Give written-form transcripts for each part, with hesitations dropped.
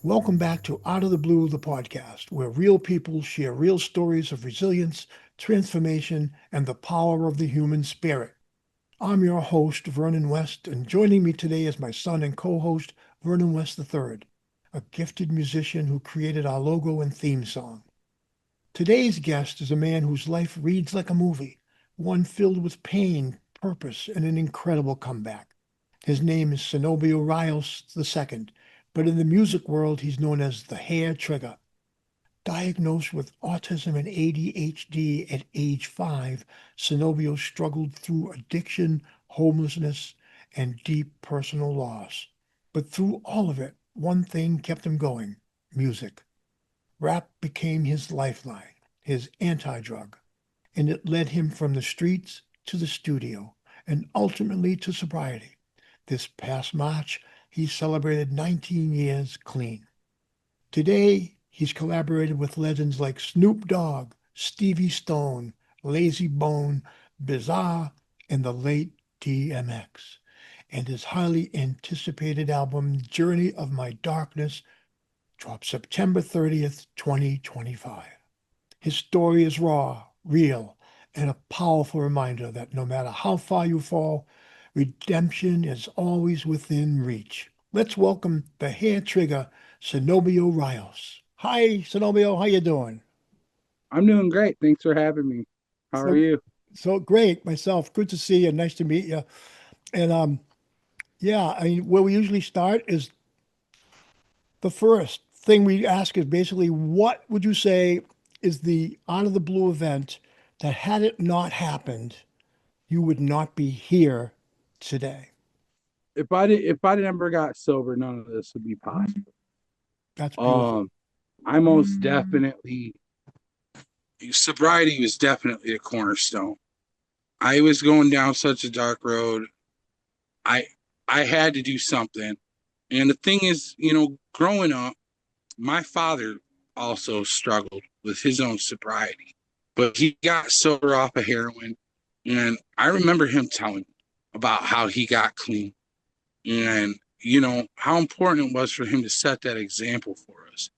Welcome back to Out of the Blue, the podcast, where real people share real stories of resilience, transformation, and the power of the human spirit. I'm your host, Vernon West, and joining me today is my son and co-host, Vernon West III, a gifted musician who created our logo and theme song. Today's guest is a man whose life reads like a movie, one filled with pain, purpose, and an incredible comeback. His name is Cenobio Rayos II, but in the music world, he's known as the Hare Trigga. Diagnosed with autism and ADHD at age 5, Cenobio struggled through addiction, homelessness, and deep personal loss. But through all of it, one thing kept him going: music. Rap became his lifeline, his anti-drug, and it led him from the streets to the studio and ultimately to sobriety. This past March, he celebrated 19 years clean. Today, he's collaborated with legends like Snoop Dogg, Stevie Stone, Lazy Bone, Bizarre, and the late DMX. And his highly anticipated album, Journey of My Darkness, dropped September 30th, 2025. His story is raw, real, and a powerful reminder that no matter how far you fall, redemption is always within reach. Let's welcome the hair trigger, Cenobio Rayos. Hi, Cenobio. How you doing? I'm doing great. Thanks for having me. How are So, you? so great. Myself. Good to see you. Nice to meet you. And yeah. I mean, where we usually start is the first thing we ask is basically, what would you say is the out of the blue event that had it not happened, you would not be here today? If I never got sober, none of this would be possible. That's beautiful. Um, I most definitely sobriety was definitely a cornerstone. I was going down such a dark road. I I had to do something. And the thing is, growing up, my father also struggled with his own sobriety, but he got sober off of heroin. And I remember him telling me about how he got clean and how important it was for him to set that example for us.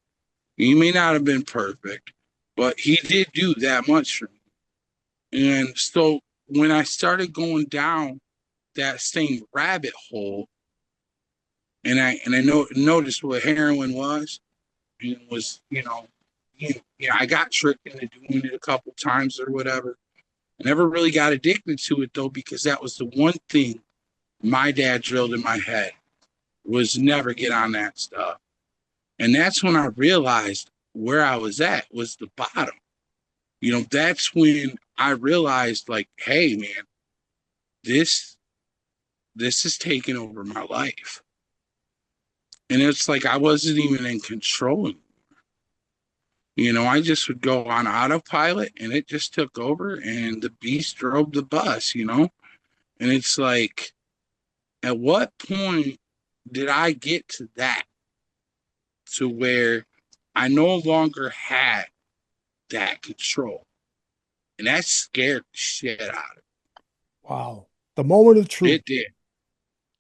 He may not have been perfect, but he did do that much for me. And so when I started going down that same rabbit hole, and I noticed what heroin was, and it was I got tricked into doing it a couple times or whatever. I never really got addicted to it though, because that was the one thing my dad drilled in my head, was never get on that stuff. And that's when I realized where I was at was the bottom. That's when I realized, like, hey man, this this is taking over my life. And it's like I wasn't even in control. I just would go on autopilot and it just took over and the beast drove the bus. And it's like, at what point did I get to that, to where I no longer had that control? And that scared the shit out of Wow. The moment of me. truth. It did.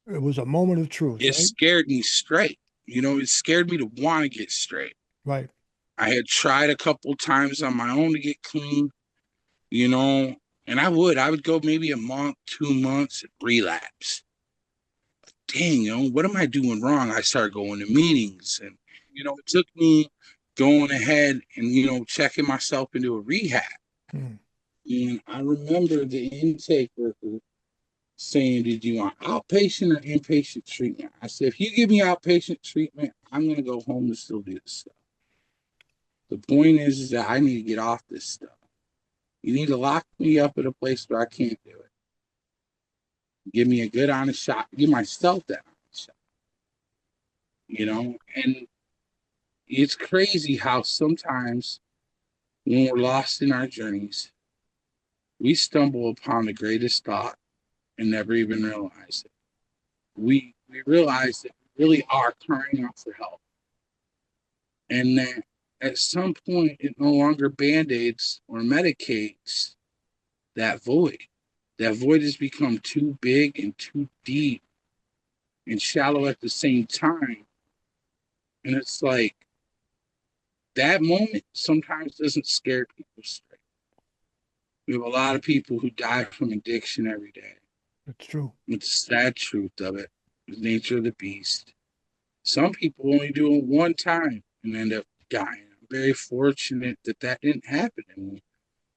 It was a moment of truth, It right? scared me straight. It scared me to want to get straight. Right. I had tried a couple times on my own to get clean, you know, and I would go maybe a month, 2 months, and relapse. Dang, what am I doing wrong? I started going to meetings, and it took me going ahead and checking myself into a rehab. Hmm. And I remember the intake worker saying, "Did you want outpatient or inpatient treatment?" I said, "If you give me outpatient treatment, I'm gonna go home and still do this stuff. The point is that I need to get off this stuff. You need to lock me up at a place where I can't do it. Give me a good honest shot. Give myself that honest shot. And it's crazy how sometimes when we're lost in our journeys, we stumble upon the greatest thought and never even realize it. We realize that we really are crying out for help, and that at some point it no longer band-aids or medicates that void. That void has become too big and too deep and shallow at the same time, And it's like that moment sometimes doesn't scare people straight. We have a lot of people who die from addiction every day. It's true. It's the sad truth of it, the nature of the beast. Some people only do it one time and end up dying. I'm very fortunate that that didn't happen to me.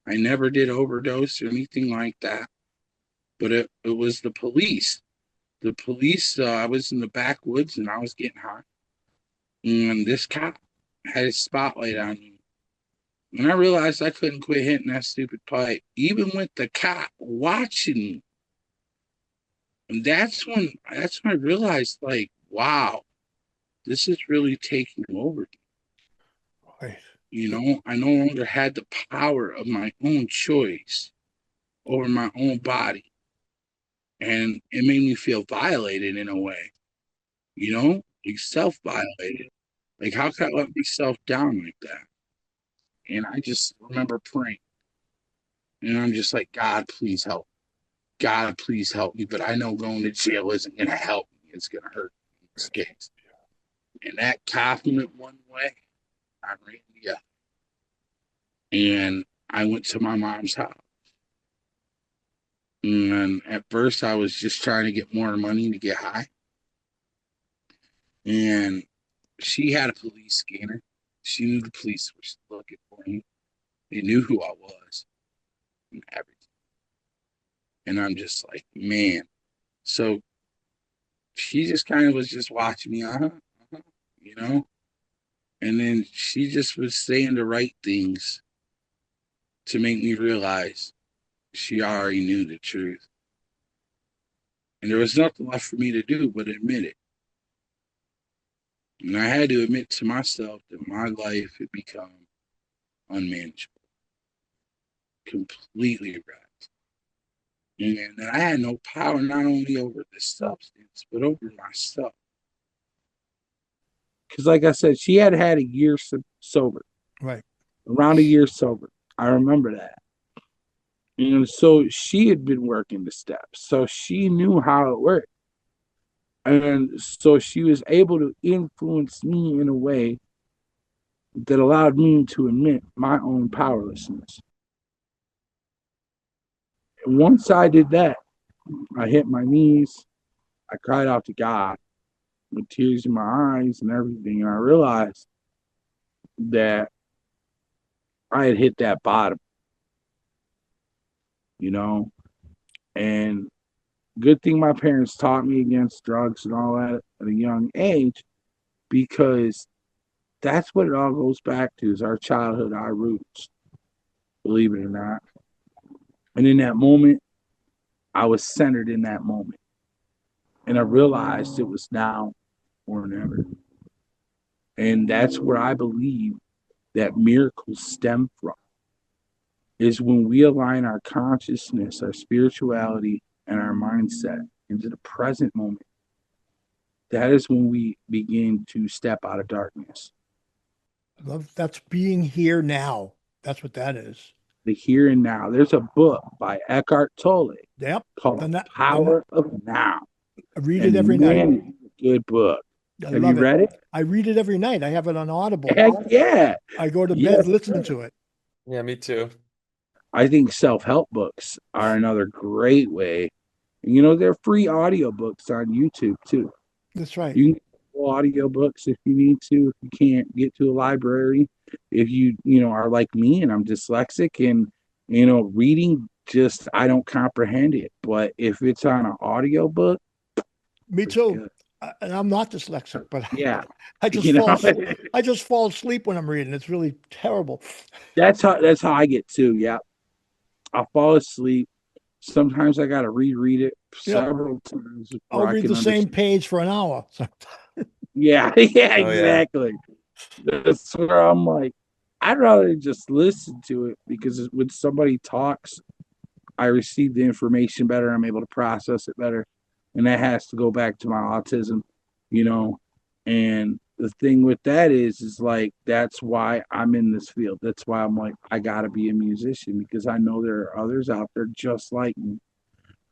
I never did overdose or anything like that. But it was the police. The police, I was in the backwoods and I was getting high. And this cop had his spotlight on me. And I realized I couldn't quit hitting that stupid pipe, even with the cop watching me. And that's when I realized, like, wow, this is really taking over. Right. You know, I no longer had the power of my own choice over my own body. And it made me feel violated in a way, you know, like self violated. Like, how can I let myself down like that? And I just remember praying. And I'm just like, God, please help. God, please help me. But I know going to jail isn't going to help me. It's going to hurt me in this case. And that cop went one way. I ran the other. And I went to my mom's house. And at first, I was just trying to get more money to get high. And she had a police scanner. She knew the police were looking for me. They knew who I was and everything. And I'm just like, man. So she just kind of was just watching me, you know? And then she just was saying the right things to make me realize she already knew the truth. And there was nothing left for me to do but admit it. And I had to admit to myself that my life had become unmanageable, completely wrecked. And that I had no power not only over the substance, but over myself. Because, like I said, she had had a year sober, Right. around a year sober. I remember that. And so she had been working the steps. So she knew how it worked. And so she was able to influence me in a way that allowed me to admit my own powerlessness. And once I did that, I hit my knees. I cried out to God with tears in my eyes and everything. And I realized that I had hit that bottom, you know? And good thing my parents taught me against drugs and all that at a young age, because that's what it all goes back to, is our childhood, our roots, believe it or not. And in that moment, I was centered in that moment. And I realized it was now or never. And that's where I believe that miracles stem from, is when we align our consciousness, our spirituality, and our mindset into the present moment. That is when we begin to step out of darkness. I love that's being here now. That's what that is. The here and now. There's a book by Eckhart Tolle Yep. called The, The na- the, na- Power of Now. I read it every And night. man, it's a good book. I Have you love it. read it? I read it every night. I have it on Audible. Heck yeah. I go to Yes, bed listening sir. to it. Yeah, me too. I think self-help books are another great way. You know, they're free audiobooks on YouTube too. That's right. You can get audiobooks if you need to, if you can't get to a library. If you are like me and I'm dyslexic and, reading just, I don't comprehend it. But if it's on an audiobook, Me pretty too. good. And I'm not dyslexic, but Yeah. I just You fall know, I just fall asleep when I'm reading. It's really terrible. that's how I get too. Yeah. I'll fall asleep. Sometimes I got to reread it Yep. several times before I'll I read can the same understand. page for an hour. So, Yeah, yeah, Oh yeah. exactly. That's where I'm like, I'd rather just listen to it, because when somebody talks, I receive the information better. I'm able to process it better. And that has to go back to my autism, you know. And the thing with that is like, that's why I'm in this field. That's why I'm like, I got to be a musician, because I know there are others out there just like me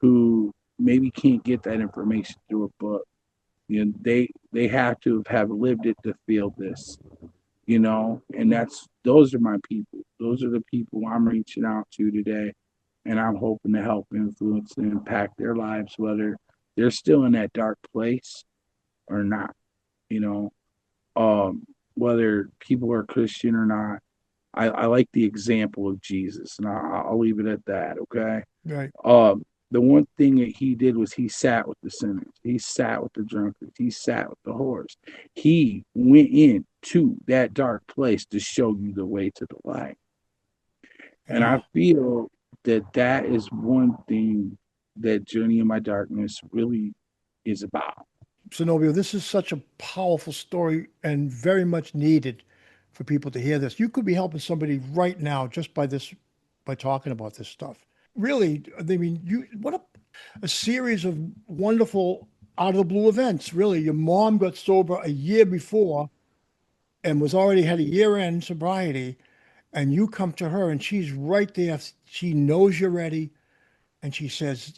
who maybe can't get that information through a book. You know, they have to have lived it to feel this, and those are my people. Those are the people I'm reaching out to today, and I'm hoping to help influence and impact their lives, whether they're still in that dark place or not. You know, whether people are Christian or not. I like the example of Jesus, and I'll leave it at that. Okay. Right. The one thing that he did was he sat with the sinners, he sat with the drunkards, he sat with the whores. He went into that dark place to show you the way to the light. And I Yeah. feel that that is one thing that Journey in My Darkness really is about. Cenobio, this is such a powerful story and very much needed for people to hear this. You could be helping somebody right now just by this, by talking about this stuff. Really, I mean, what a series of wonderful out of the blue events. Really, your mom got sober a year before and was already had a year end sobriety, and you come to her and she's right there. She knows you're ready, and she says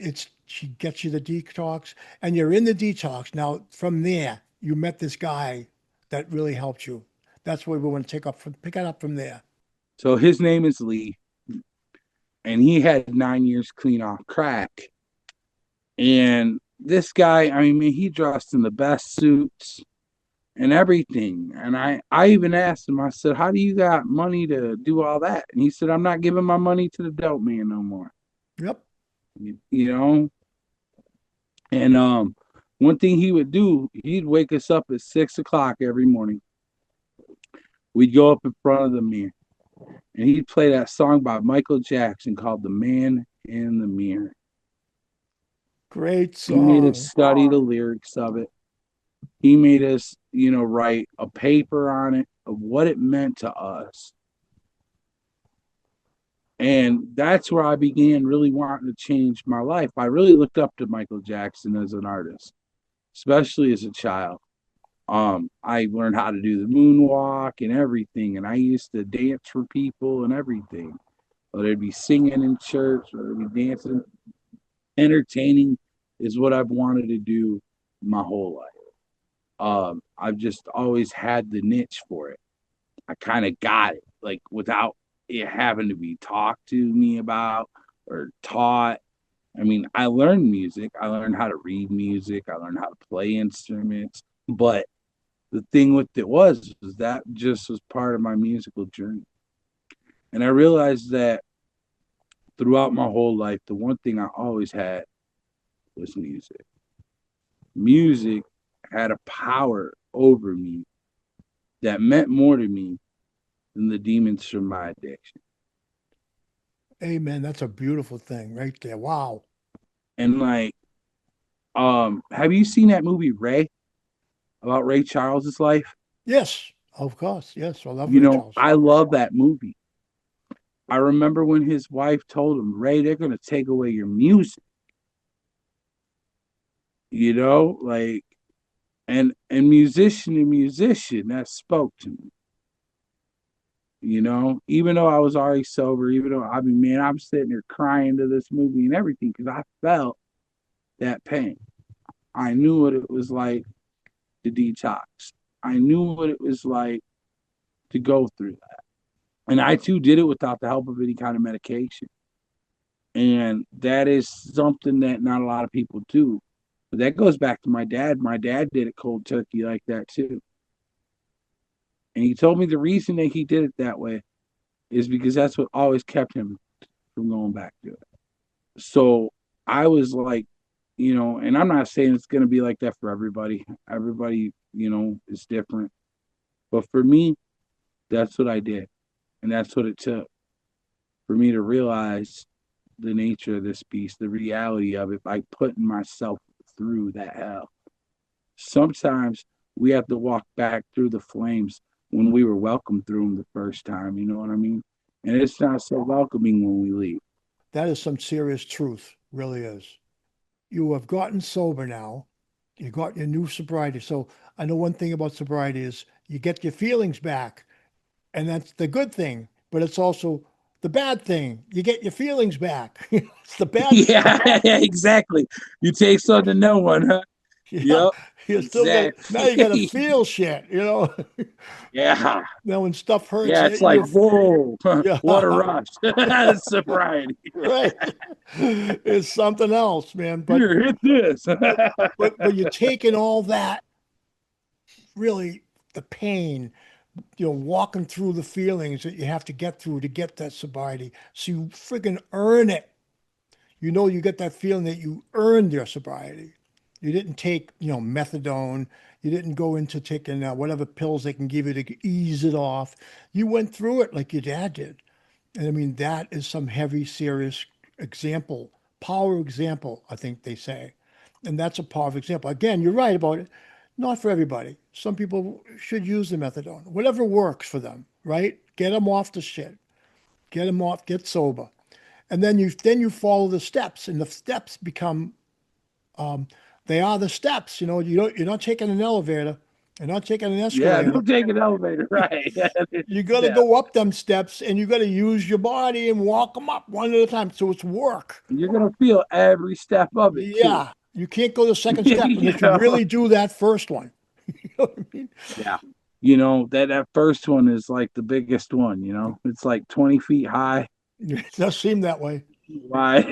she gets you the detox, and you're in the detox. Now from there you met this guy that really helped you. That's where we want to pick it up from there. So his name is Lee, and he had 9 years clean off crack. And this guy, I mean, he dressed in the best suits and everything. And I even asked him, I said, how do you got money to do all that? And he said, I'm not giving my money to the dope man no more. Yep. You know? And one thing he would do, he'd wake us up at 6 o'clock every morning. We'd go up in front of the mirror, and he'd play that song by Michael Jackson called The Man in the Mirror. Great He made us song. study the lyrics of it. He made us, write a paper on it of what it meant to us. And that's where I began really wanting to change my life. I really looked up to Michael Jackson as an artist, especially as a child. I learned how to do the moonwalk and everything, and I used to dance for people and everything. Whether it be singing in church or it be dancing, entertaining is what I've wanted to do my whole life. I've just always had the niche for it. I kind of got it, like without it having to be talked to me about or taught. I mean, I learned music. I learned how to read music. I learned how to play instruments. But the thing with it was that just was part of my musical journey. And I realized that throughout my whole life, the one thing I always had was music. Music had a power over me that meant more to me than the demons from my addiction. Amen. That's a beautiful thing right there. Wow. And like, have you seen that movie Ray about Ray Charles's life? Yes, of course. Yes, I love Ray Charles. I love that movie. I remember when his wife told him, Ray, they're gonna take away your music. Like, and musician to musician, that spoke to me. Even though I was already sober, even though I mean, man, I'm sitting there crying to this movie and everything because I felt that pain. I knew what it was like to detox. I knew what it was like to go through that. And I too did it without the help of any kind of medication. And that is something that not a lot of people do. But that goes back to my dad. My dad did it cold turkey like that too. And he told me the reason that he did it that way is because that's what always kept him from going back to it. So I was like, and I'm not saying it's going to be like that for everybody. Everybody, is different. But for me, that's what I did. And that's what it took for me to realize the nature of this beast, the reality of it by putting myself through that hell. Sometimes we have to walk back through the flames when we were welcomed through them the first time. You know what I mean? And it's not so welcoming when we leave. That is some serious truth, really is. You have gotten sober now. You got your new sobriety. So I know one thing about sobriety is you get your feelings back, and that's the good thing. But it's also the bad thing. You get your feelings back. It's the bad stuff. Yeah, exactly. You take something to no one, huh? Yeah, Yep. you still got now you got to Exactly. feel shit, you know. Yeah. Now when stuff hurts, Yeah. It's like, whoa, yeah, what a rush. That's sobriety. right. It's something else, man. Here, hit this. But but you're taking all that really the pain, walking through the feelings that you have to get through to get that sobriety. So you friggin' earn it. You get that feeling that you earned your sobriety. You didn't take, methadone. You didn't go into taking whatever pills they can give you to ease it off. You went through it like your dad did. And I mean, that is some heavy, serious example, power example, I think they say. And that's a powerful example. Again, you're right about it. Not for everybody. Some people should use the methadone, whatever works for them, right? Get them off the shit. Get them off, get sober. And then you follow the steps, and the steps become they are the steps. You're not taking an elevator, you're not taking an Yeah. escalator. Don't take an elevator. Right. It's You got to step. go up them steps, and you got to use your body and walk them up one at a time. So it's work. You're going to feel every step of it, too. Yeah, you can't go the second step you unless you know? really do that first one. You know what I mean? Yeah. That first one is like the biggest one, it's like 20 feet high. It does seem that way. Why?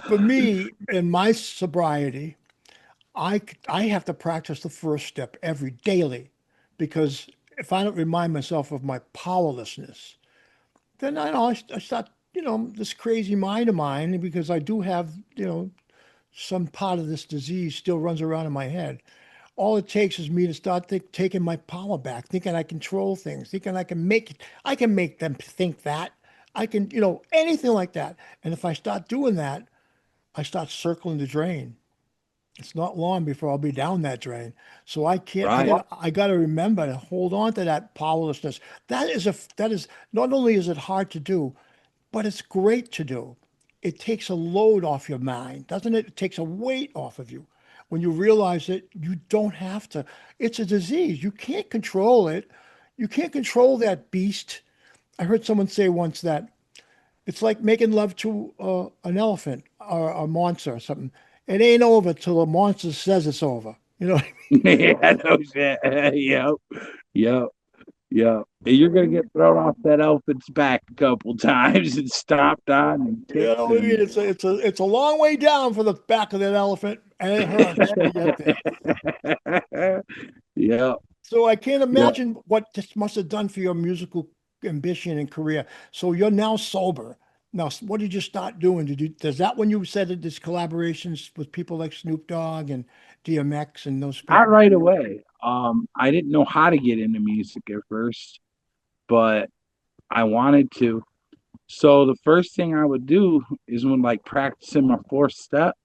For me, in my sobriety, I have to practice the first step every daily, because if I don't remind myself of my powerlessness, then I start, this crazy mind of mine, because I do have, some part of this disease still runs around in my head. All it takes is me to start taking my power back, thinking I control things, thinking I can make them think that. I can, anything like that. And if I start doing that, I start circling the drain. It's not long before I'll be down that drain. So Right. I gotta remember to hold on to that powerlessness. That is not only is it hard to do, but it's great to do. It takes a load off your mind, doesn't it? It takes a weight off of you when you realize that you don't have to. It's a disease. You can't control it. You can't control that beast. I heard someone say once that it's like making love to an elephant or a monster or something. It ain't over till the monster says it's over. You know, Yeah, no shit. Yep. Yep. Yep. And you're gonna get thrown off that elephant's back a couple times and stopped on and you tipped know what I mean? and It's a long way down for the back of that elephant, and it hurts to get there. Yep. So I can't Yep. imagine what this must have done for your musical ambition and career. So you're now sober. Now, what did you start doing? Does that when you said that there's collaborations with people like Snoop Dogg and DMX and those Not people? right away. I didn't know how to get into music at first, but I wanted to. So the first thing I would do is when like practicing my fourth step,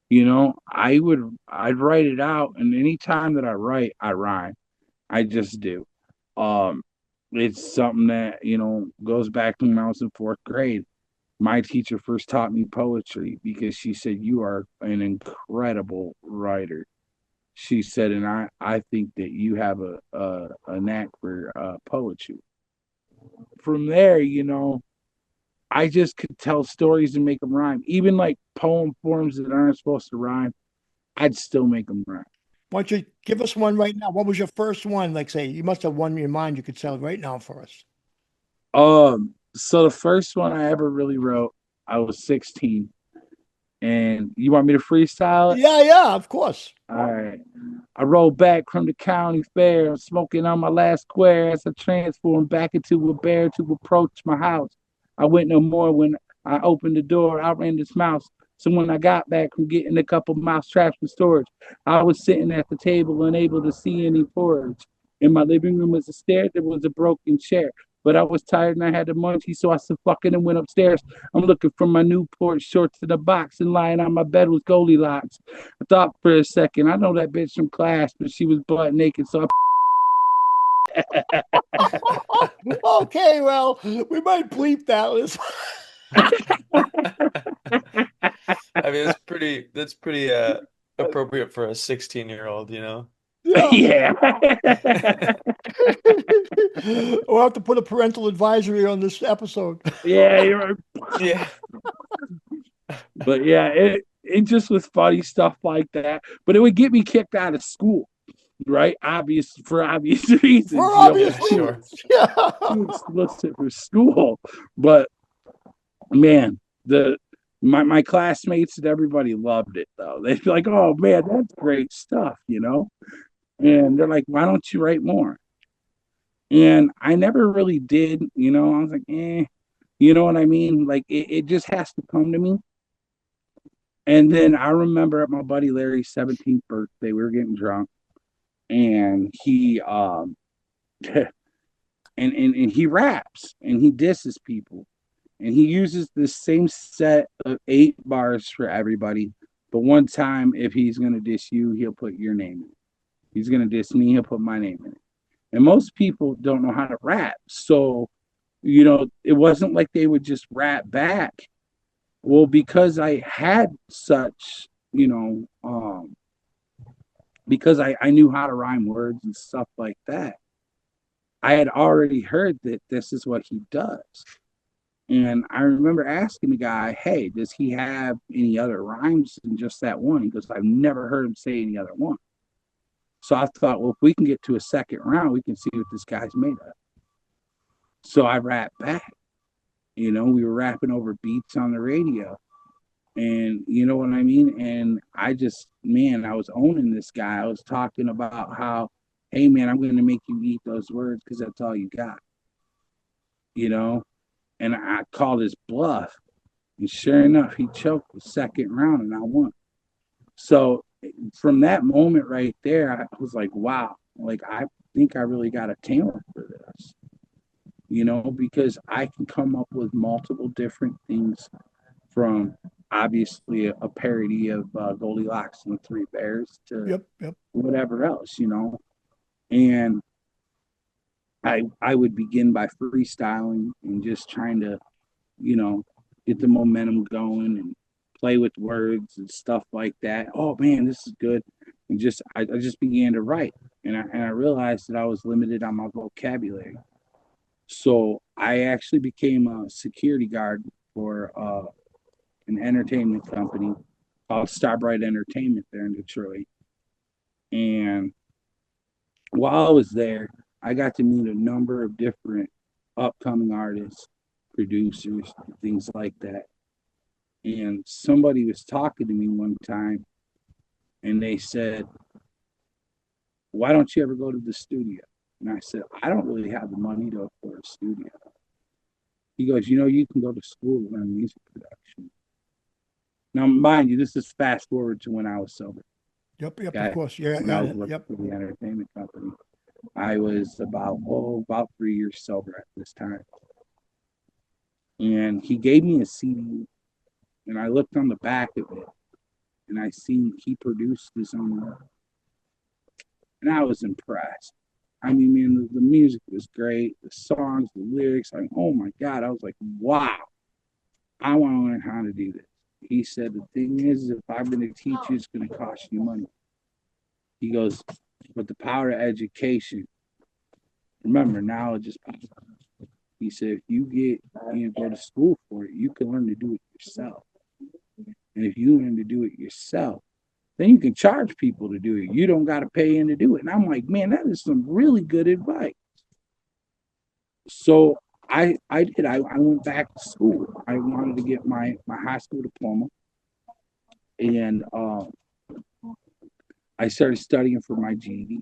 I'd write it out, and anytime that I write, I rhyme. I just do. Um, it's something that, goes back to when I was in fourth grade. My teacher first taught me poetry because she said, "You are an incredible writer." She said, and I think that you have a knack for poetry. From there, I just could tell stories and make them rhyme. Even like poem forms that aren't supposed to rhyme, I'd still make them rhyme. Why don't you give us one right now? What was your first one? Like, say, you must have one in your mind you could tell right now for us. So the first one I ever really wrote, I was 16. And you want me to freestyle it? Yeah, yeah, of course. All right. I rode back from the county fair, smoking on my last square as I transformed back into a bear to approach my house. I went no more when I opened the door, I ran this mouse. So when I got back from getting a couple mouse traps from storage, I was sitting at the table unable to see any porridge. In my living room was a stair, there was a broken chair. But I was tired and I had the munchies, so I said fucking and went upstairs. I'm looking for my Newport shorts in the box, and lying on my bed was Goldilocks. I thought for a second, I know that bitch from class, but she was butt naked, so Okay, well, we might bleep that. I mean, that's pretty appropriate for a 16-year-old, you know. Yeah. yeah. We'll have to put a parental advisory on this episode. Yeah, you're right. Yeah. But yeah, it just was funny stuff like that. But it would get me kicked out of school, right? For obvious reasons. For You know, obvious Yeah, sure. reasons. Yeah. too explicit for school. But man, my classmates and everybody loved it though. They'd be like, "Oh man, that's great stuff," you know. And they're like, "Why don't you write more?" And I never really did, you know. I was like, "Eh," you know what I mean? Like it just has to come to me. And then I remember at my buddy Larry's 17th birthday, we were getting drunk, and he and he raps and he disses people, and he uses the same set of 8 bars for everybody. But one time, if he's gonna diss you, he'll put your name in it. He's gonna diss me, he'll put my name in it. And most people don't know how to rap, so you know it wasn't like they would just rap back. Well, because I had such, because I knew how to rhyme words and stuff like that, I had already heard that this is what he does. And I remember asking the guy, hey, does he have any other rhymes than just that one? He goes, I've never heard him say any other one. So I thought, well, if we can get to a second round, we can see what this guy's made of. So I rapped back. You know, we were rapping over beats on the radio. And you know what I mean? And I just, man, I was owning this guy. I was talking about how, hey, man, I'm going to make you eat those words because that's all you got, you know? And I called his bluff. And sure enough, he choked the second round and I won. So from that moment right there, I was like, wow, like I think I really got a talent for this, you know, because I can come up with multiple different things from obviously a parody of Goldilocks and the Three Bears to Yep. Yep. whatever else, you know. And I would begin by freestyling and just trying to, you know, get the momentum going and play with words and stuff like that. Oh man, this is good. And I just began to write. And I realized that I was limited on my vocabulary. So I actually became a security guard for an entertainment company called Starbright Entertainment there in Detroit. And while I was there, I got to meet a number of different upcoming artists, producers, things like that. And somebody was talking to me one time and they said, why don't you ever go to the studio? And I said, I don't really have the money to afford a studio. He goes, you know, you can go to school and learn music production. Now, mind you, this is fast forward to when I was sober. Yep. Yep. Of Okay. course. Yeah. When I was Yeah. working Yep. for the entertainment company, I was about 3 years sober at this time. And he gave me a CD, and I looked on the back of it, and I seen he produced his own work, and I was impressed. I mean, man, the music was great, the songs, the lyrics. Like, oh my god, I was like, wow, I want to learn how to do this. He said, the thing is, if I'm going to teach you, it's going to cost you money. He goes, but the power of education, remember, knowledge is power. He said, if you go to school for it, you can learn to do it yourself. And if you learn to do it yourself, then you can charge people to do it. You don't got to pay in to do it. And I'm like, man, that is some really good advice. So I did. I went back to school. I wanted to get my high school diploma. And I started studying for my GED.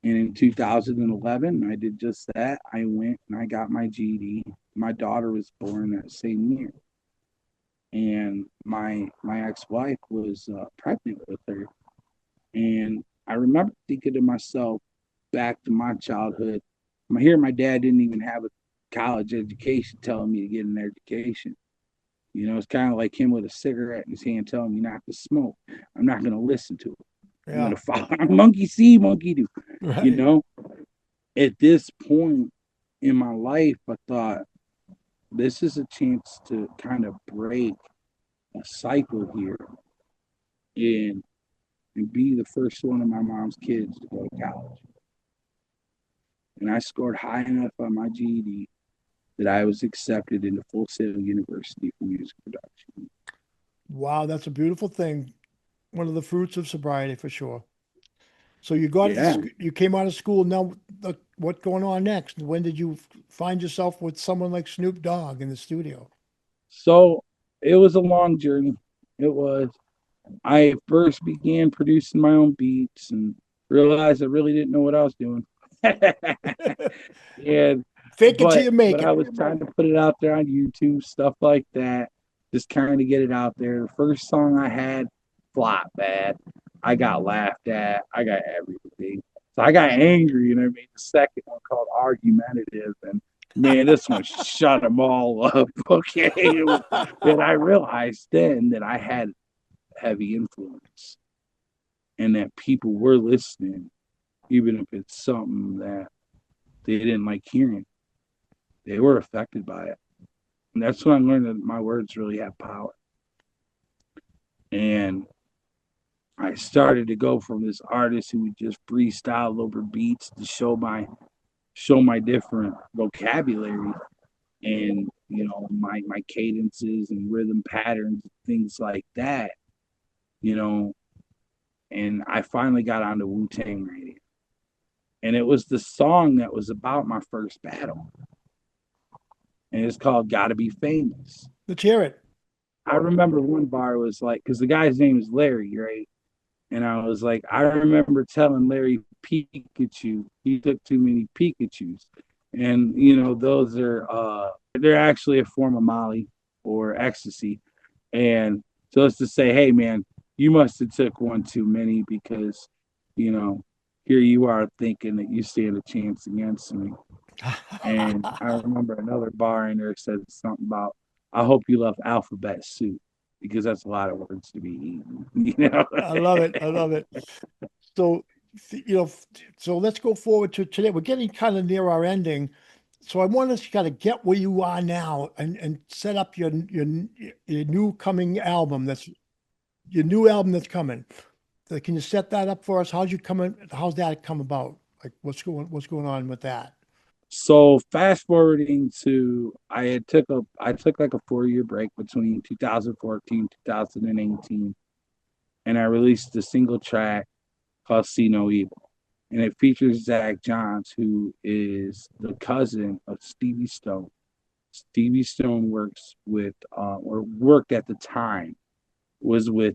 And in 2011, I did just that. I went and I got my GED. My daughter was born that same year. And my ex-wife was pregnant with her. And I remember thinking to myself, back to my childhood, here my dad didn't even have a college education telling me to get an education. You know, it's kind of like him with a cigarette in his hand telling me not to smoke. I'm not going to listen to it. I'm going Yeah. to follow monkey see, monkey do. You Right. know, at this point in my life, I thought this is a chance to kind of break a cycle here and be the first one of my mom's kids to go to college. And I scored high enough on my GED that I was accepted into Full Sail University for music production. Wow, that's a beautiful thing. One of the fruits of sobriety for sure. So you got Yeah. it, you came out of school. Now, what going on next? When did you find yourself with someone like Snoop Dogg in the studio? So it was a long journey. It was. I first began producing my own beats and realized I really didn't know what I was doing. And Fake it till but you make but I it. was trying to put it out there on YouTube, stuff like that, just trying to get it out there. The first song I had flopped bad. I got laughed at. I got everything. So I got angry and I made the second one called Argumentative. And man, this one shut them all up. Okay. And I realized then that I had heavy influence and that people were listening, even if it's something that they didn't like hearing. They were affected by it. And that's when I learned that my words really have power. And I started to go from this artist who would just freestyle over beats to show my different vocabulary and my cadences and rhythm patterns, things like that, you know. And I finally got onto Wu-Tang Radio. And it was the song that was about my first battle. And it's called Gotta Be Famous. Let's hear it. I remember one bar was like, because the guy's name is Larry, right? And I was like, I remember telling Larry Pikachu, he took too many Pikachus. And, those they're actually a form of Molly or ecstasy. And so it's to say, hey, man, you must have took one too many because, you know, here you are thinking that you stand a chance against me. And I remember another bar in there said something about, I hope you love alphabet soup because that's a lot of words to be eaten, I love it. I love it. So, so let's go forward to today. We're getting kind of near our ending. So I want us to kind of get where you are now and set up your new coming album. That's your new album that's coming. So can you set that up for us? How's that come about? Like what's going on with that? So fast forwarding to I took like a 4 year break between 2014 2018, and I released a single track called See No Evil, and it features Zach Johns, who is the cousin of Stevie Stone. Stevie Stone works with or worked at the time was with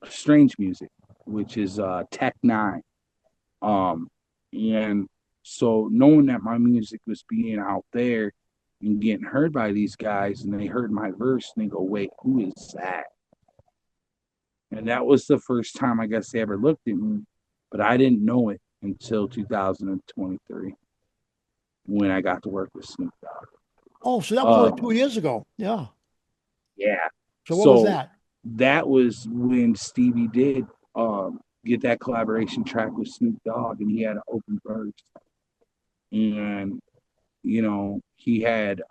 Strange Music, which is Tech Nine. Um, and so knowing that my music was being out there and getting heard by these guys, and they heard my verse and they go, "Wait, who is that?" And that was the first time I guess they ever looked at me, but I didn't know it until 2023 when I got to work with Snoop Dogg. Oh, so that was only Um, 2 years ago. Yeah. yeah. So what was So that? that was when Stevie did get that collaboration track with Snoop Dogg, and he had an open verse, and he had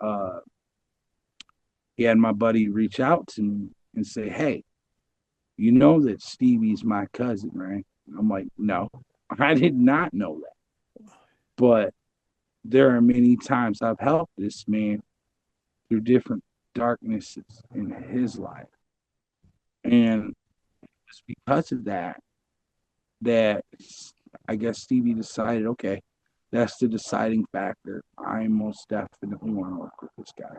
my buddy reach out to me and say, "Hey, you know that Stevie's my cousin, right?" I'm like, "No, I did not know that." But there are many times I've helped this man through different darknesses in his life. And it's because of that I guess Stevie decided, okay, that's the deciding factor. I most definitely want to work with this guy.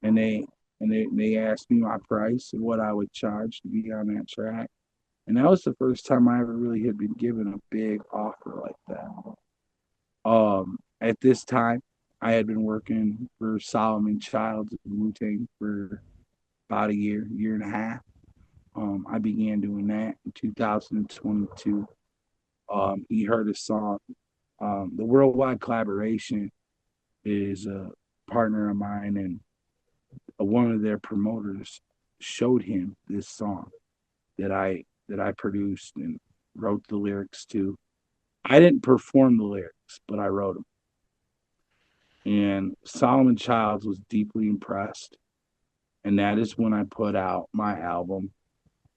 And they asked me my price and what I would charge to be on that track. And that was the first time I ever really had been given a big offer like that. At this time, I had been working for Solomon Childs and Wu Tang for about a year and a half. I began doing that in 2022. He heard a song. The Worldwide Collaboration is a partner of mine, and one of their promoters showed him this song that I produced and wrote the lyrics to. I didn't perform the lyrics, but I wrote them. And Solomon Childs was deeply impressed, and that is when I put out my album,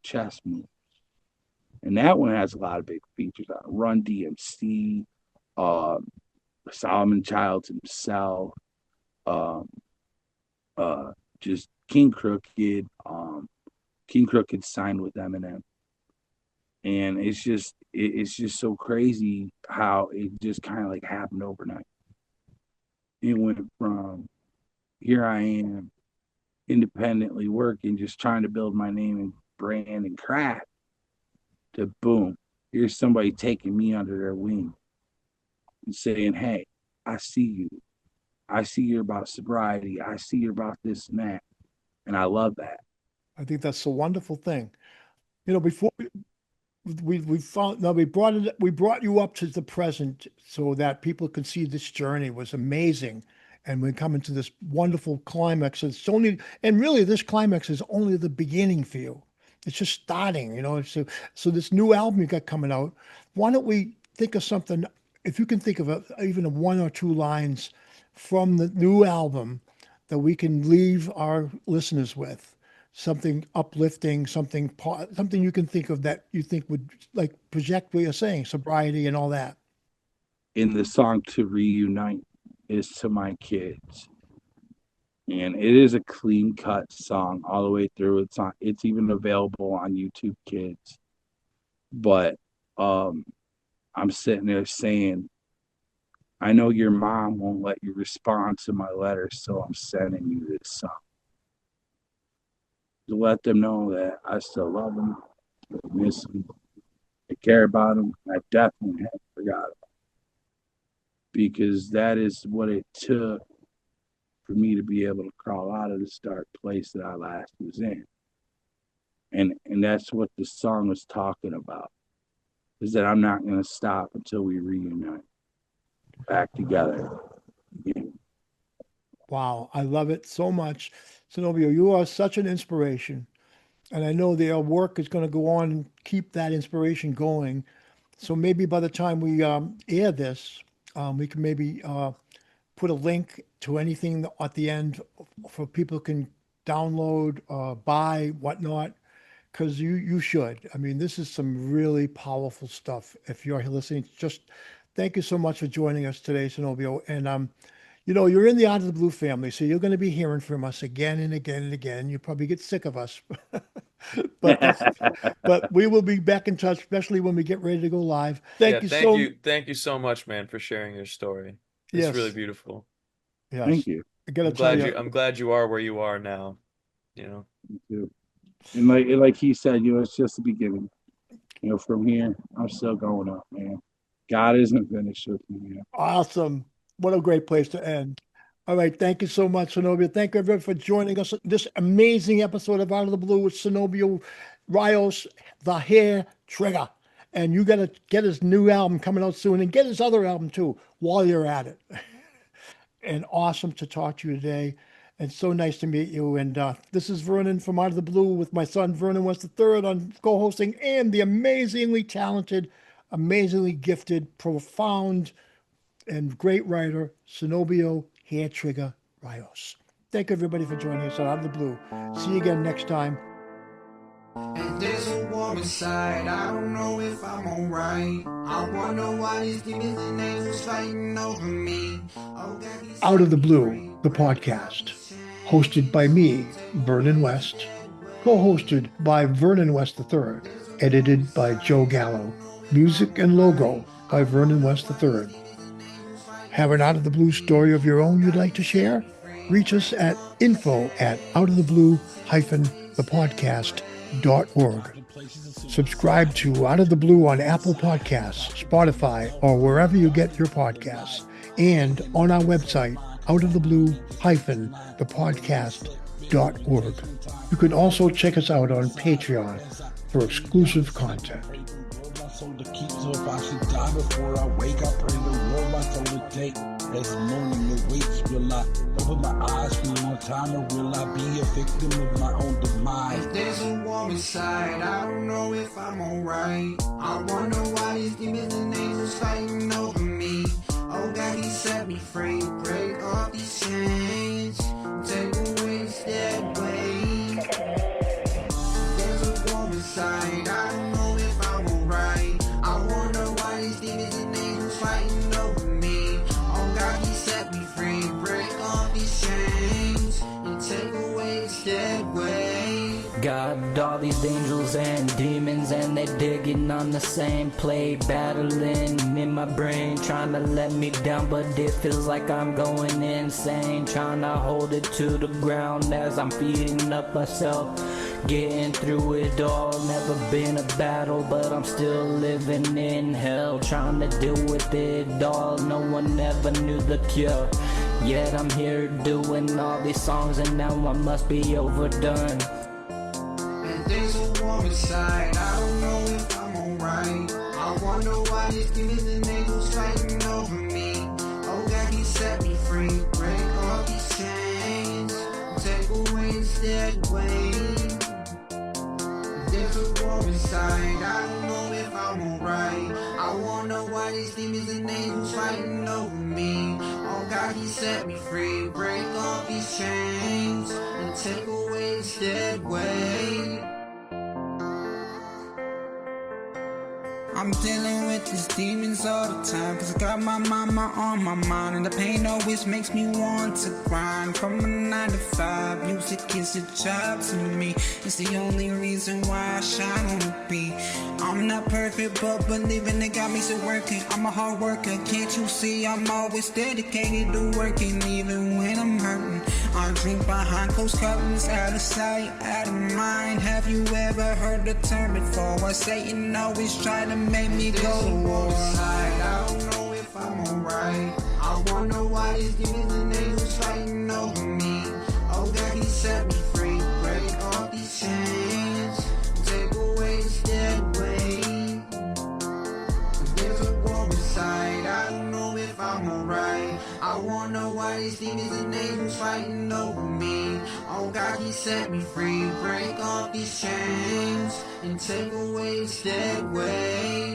Chess Moves. And that one has a lot of big features on it. Run DMC, um, Solomon Childs himself, um, just King Crooked. King Crooked signed with Eminem, and it's just so crazy how it just kind of like happened overnight. It went from here I am independently working, just trying to build my name and brand and craft, to boom, here's somebody taking me under their wing and saying, hey, I see you. I see you're about sobriety. I see you're about this and that. And I love that. I think that's a wonderful thing. Before we found now we brought you up to the present so that people could see this journey was amazing, and we're coming to this wonderful climax. It's only and really this climax is only the beginning for you. It's just starting. So this new album you got coming out. Why don't we think of something? If you can think of even a one or two lines from the new album that we can leave our listeners with something uplifting, something you can think of that you think would like project what you're saying, sobriety and all that. In the song To Reunite is to my kids. And it is a clean cut song all the way through. It's even available on YouTube Kids. But I'm sitting there saying, I know your mom won't let you respond to my letters, so I'm sending you this song to let them know that I still love them, I miss them, I care about them. I definitely haven't forgot them, because that is what it took for me to be able to crawl out of this dark place that I last was in. And that's what the song was talking about, is that I'm not going to stop until we reunite back together again. Wow, I love it so much. Cenobio, you are such an inspiration. And I know their work is going to go on and keep that inspiration going. So maybe by the time we air this, we can maybe put a link to anything at the end for people can download, buy, whatnot, because you should. I mean, this is some really powerful stuff. If you're listening, just thank you so much for joining us today, Cenobio. And you're in the Out of the Blue family, so you're going to be hearing from us again and again and again. You probably get sick of us, but we will be back in touch, especially when we get ready to go live. Yeah, Thank you so. thank you so much, man, for sharing your story. It's really Yes, beautiful. yes. Thank you. I gotta tell you, I'm glad you are where you are now. Thank you. And like he said, it's just the beginning. From here, I'm still going up, man. God isn't finished with me, man. awesome. What a great place to end. All right. Thank you so much, Cenobio. Thank you, everyone, for joining us. This amazing episode of Out of the Blue with Cenobio Rayos, the Hare Trigga. And you got to get his new album coming out soon and get his other album too while you're at it. And awesome to talk to you today. And so nice to meet you. And this is Vernon from Out of the Blue with my son, Vernon West III, on co hosting, and the amazingly talented, amazingly gifted, profound, and great writer, Cenobio Hare Trigga Rayos. Thank you, everybody, for joining us on Out of the Blue. See you again next time. And there's a war inside, I don't know if I'm alright. I wonder why these demons and angels fighting over me. Out of the Blue, the podcast. Hosted by me, Vernon West. Co-hosted by Vernon West III. Edited by Joe Gallo. Music and logo by Vernon West III. Have an Out of the Blue story of your own you'd like to share? Reach us at info@outoftheblue-thepodcast.org. Subscribe to Out of the Blue on Apple Podcasts, Spotify, or wherever you get your podcasts. And on our website, outoftheblue-thepodcast.org. You can also check us out on Patreon for exclusive content. So if I should die before I wake, I pray the Lord my soul to take. As morning awaits, will I open my eyes for a long time, or will I be a victim of my own demise? If there's a war inside, I don't know if I'm alright. I wonder why these demons and angels fighting over me. Oh God, He set me free, break off these chains, take away this dead weight. There's a war inside, I don't know if I'm alright. I wonder why these demons and angels fighting over me. Oh God, He set me free, break off these chains, and take away wasted way. Got all these angels and demons and they digging on the same play, battling in my brain, trying to let me down, but it feels like I'm going insane, trying to hold it to the ground as I'm feeding up myself, getting through it all. Never been a battle, but I'm still living in hell, trying to deal with it all. No one ever knew the cure, yet I'm here doing all these songs and now I must be overdone. And there's a war inside, I don't know if I'm alright. I wonder why these demons and angels fighting over me. Oh God, He set me free, break all these chains, take away this dead weight. There's a war inside, I don't know if I'm alright. I wonder why these demons and angels fighting over me. Oh God, He set me free, break all these chains, and take away this dead weight. I'm dealing with these demons all the time, cause I got my mama on my mind, and the pain always makes me want to grind. From a 9 to 5, music is a job to me. It's the only reason why I shine on the beat. I'm not perfect, but believing it got me still working. I'm a hard worker, can't you see? I'm always dedicated to working, even when I'm hurting. I drink behind closed curtains, out of sight, out of mind. Have you ever heard the term before? Why Satan always try to make me go to war? I don't know if I'm alright. I wonder why these demons and angels fighting over me. Oh God, He set me free, break off these chains, take away this dead weight. There's a war inside, I don't know if I'm alright. I wonder why these demons and angels fighting over me. Oh God, He set me free, break off these chains, and take away this dead weight.